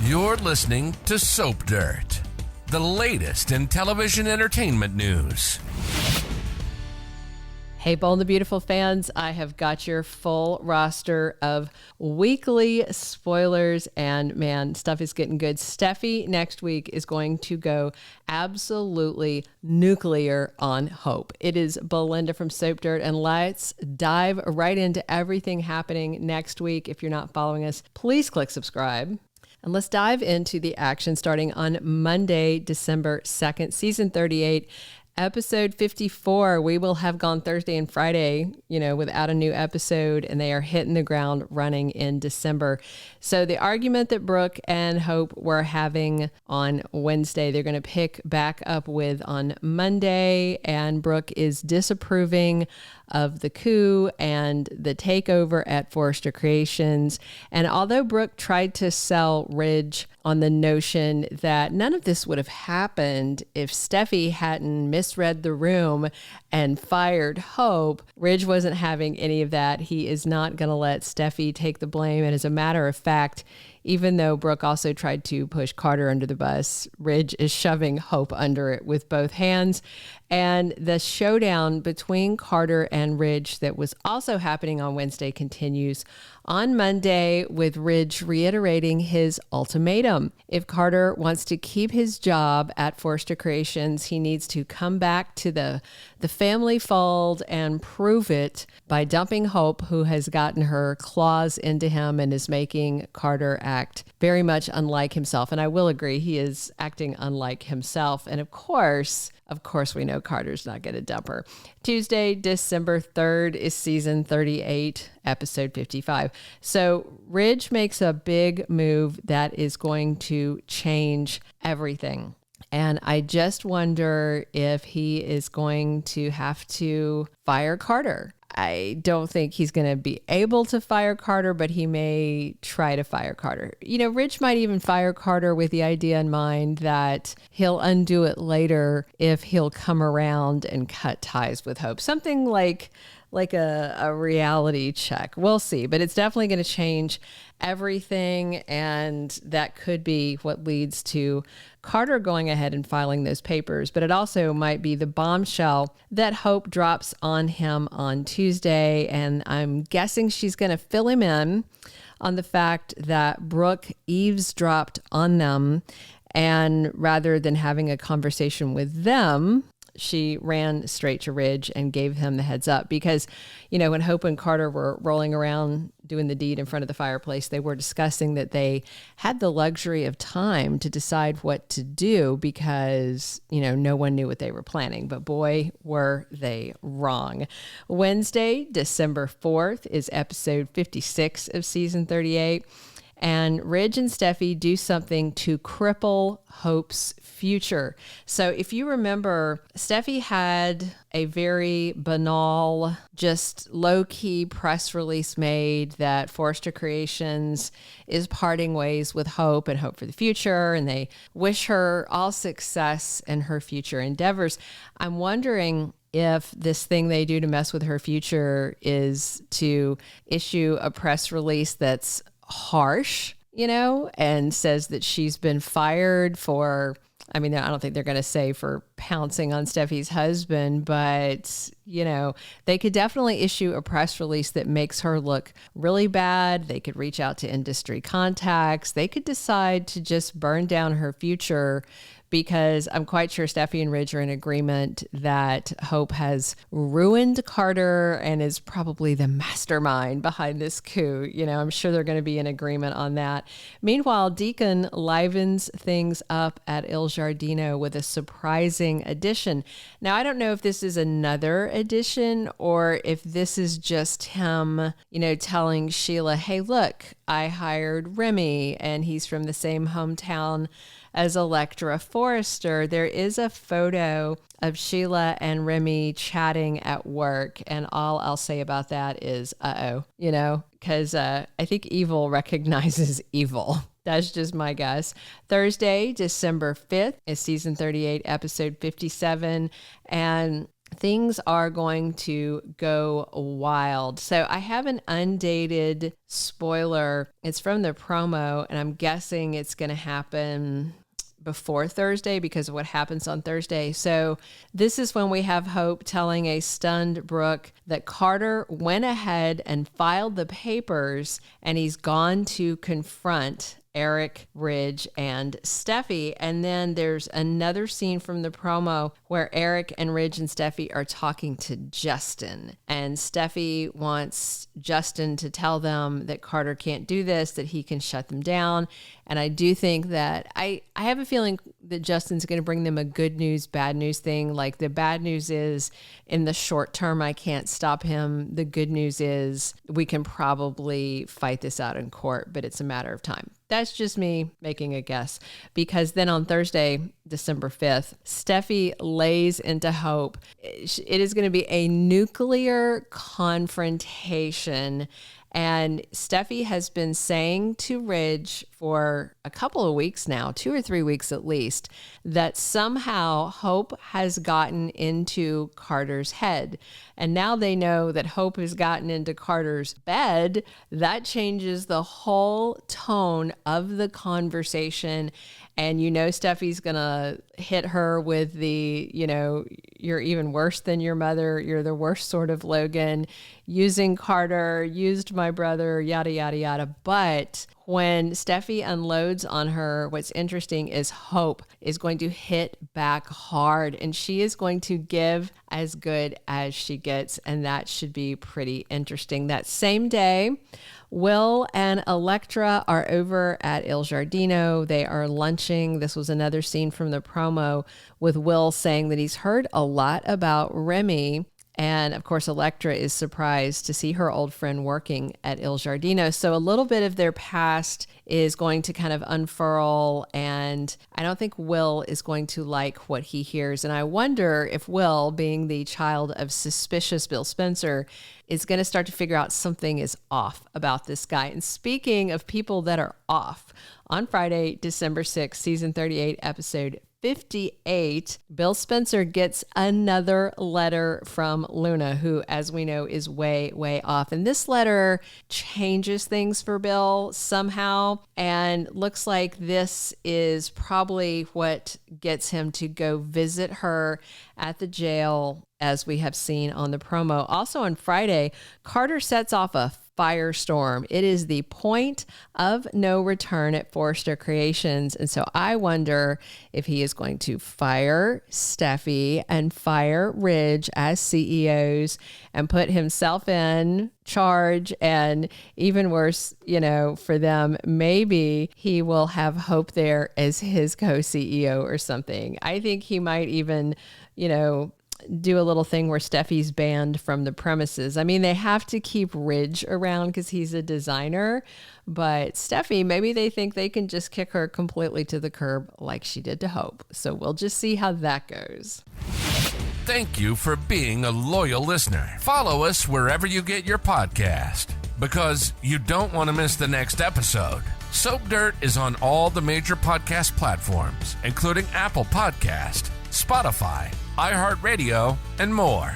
You're listening to Soap Dirt, the latest in television entertainment news. Hey, Bold and the Beautiful fans, I have got your full roster of weekly spoilers, and man, stuff is getting good. Steffy next week is going to go absolutely nuclear on Hope. It is Belinda from Soap Dirt, and let's dive right into everything happening next week. If you're not following us, please click subscribe. And let's dive into the action starting on Monday, December 2nd, season 38. Episode 54, we will have gone Thursday and Friday, without a new episode, and they are hitting the ground running in December. So the argument that Brooke and Hope were having on Wednesday, they're going to pick back up with on Monday, and Brooke is disapproving of the coup and the takeover at Forrester Creations. And although Brooke tried to sell Ridge on the notion that none of this would have happened if Steffy hadn't misread the room and fired Hope, Ridge wasn't having any of that. He is not going to let Steffy take the blame. And as a matter of fact, even though Brooke also tried to push Carter under the bus, Ridge is shoving Hope under it with both hands. And the showdown between Carter and Ridge that was also happening on Wednesday continues on Monday, with Ridge reiterating his ultimatum. If Carter wants to keep his job at Forrester Creations, he needs to come back to the family fold and prove it by dumping Hope, who has gotten her claws into him and is making Carter act very much unlike himself. And I will agree, he is acting unlike himself. And of course, we know Carter's not going to dump her. Tuesday, December 3rd is season 38, episode 55. So Ridge makes a big move that is going to change everything. And I just wonder if he is going to have to fire Carter. I don't think he's going to be able to fire Carter, but he may try to fire Carter. Ridge might even fire Carter with the idea in mind that he'll undo it later if he'll come around and cut ties with Hope. Something like a reality check. We'll see, but it's definitely going to change everything, and that could be what leads to Carter going ahead and filing those papers. But it also might be the bombshell that Hope drops on him on Tuesday, and I'm guessing she's going to fill him in on the fact that Brooke eavesdropped on them, and rather than having a conversation with them, she ran straight to Ridge and gave him the heads up. Because, when Hope and Carter were rolling around doing the deed in front of the fireplace, they were discussing that they had the luxury of time to decide what to do because, no one knew what they were planning. But boy, were they wrong. Wednesday, December 4th is episode 56 of season 38. And Ridge and Steffy do something to cripple Hope's future. So if you remember, Steffy had a very banal, just low-key press release made that Forrester Creations is parting ways with Hope and Hope for the future, and they wish her all success in her future endeavors. I'm wondering if this thing they do to mess with her future is to issue a press release that's harsh, and says that she's been fired for, I don't think they're going to say for pouncing on Steffy's husband, but, they could definitely issue a press release that makes her look really bad. They could reach out to industry contacts. They could decide to just burn down her future, because I'm quite sure Steffy and Ridge are in agreement that Hope has ruined Carter and is probably the mastermind behind this coup. I'm sure they're going to be in agreement on that. Meanwhile, Deacon livens things up at Il Giardino with a surprising addition. Now, I don't know if this is another addition or if this is just him, telling Sheila, hey, look, I hired Remy and he's from the same hometown as Electra Forrester. There is a photo of Sheila and Remy chatting at work, and all I'll say about that is, because I think evil recognizes evil. That's just my guess. Thursday, December 5th is season 38, episode 57, and things are going to go wild. So I have an undated spoiler. It's from the promo, and I'm guessing it's going to happen before Thursday because of what happens on Thursday. So this is when we have Hope telling a stunned Brooke that Carter went ahead and filed the papers, and he's gone to confront Eric, Ridge, and Steffy. And then there's another scene from the promo where Eric and Ridge and Steffy are talking to Justin. And Steffy wants Justin to tell them that Carter can't do this, that he can shut them down. And I do think that I have a feeling that Justin's going to bring them a good news, bad news thing. Like the bad news is in the short term, I can't stop him. The good news is we can probably fight this out in court, but it's a matter of time. That's just me making a guess, because then on Thursday, December 5th, Steffy lays into Hope. It is going to be a nuclear confrontation. And Steffy has been saying to Ridge for a couple of weeks now, 2 or 3 weeks at least, that somehow Hope has gotten into Carter's head. And now they know that Hope has gotten into Carter's bed. That changes the whole tone of the conversation. And Steffy's going to hit her with the, you're even worse than your mother. You're the worst sort of Logan. Using Carter, used my brother, yada, yada, yada. But when Steffy unloads on her, what's interesting is Hope is going to hit back hard, and she is going to give as good as she gets. And that should be pretty interesting. That same day, Will and Elektra are over at Il Giardino. They are lunching. This was another scene from the promo with Will saying that he's heard a lot about Remy. And of course, Elektra is surprised to see her old friend working at Il Giardino. So a little bit of their past is going to kind of unfurl, and I don't think Will is going to like what he hears. And I wonder if Will, being the child of suspicious Bill Spencer, is going to start to figure out something is off about this guy. And speaking of people that are off, on Friday, December 6th, season 38, episode 58, Bill Spencer gets another letter from Luna, who, as we know, is way, way off. And this letter changes things for Bill somehow, and looks like this is probably what gets him to go visit her at the jail, as we have seen on the promo. Also on Friday, Carter sets off a firestorm. It is the point of no return at Forrester Creations. And so I wonder if he is going to fire Steffy and fire Ridge as CEOs and put himself in charge. And even worse, for them, maybe he will have Hope there as his co-CEO or something. I think he might even, do a little thing where Steffy's banned from the premises. I mean, they have to keep Ridge around because he's a designer, but Steffy, maybe they think they can just kick her completely to the curb like she did to Hope. So we'll just see how that goes. Thank you for being a loyal listener. Follow us wherever you get your podcast, because you don't want to miss the next episode. Soap Dirt is on all the major podcast platforms, including Apple Podcast, Spotify, iHeartRadio, and more.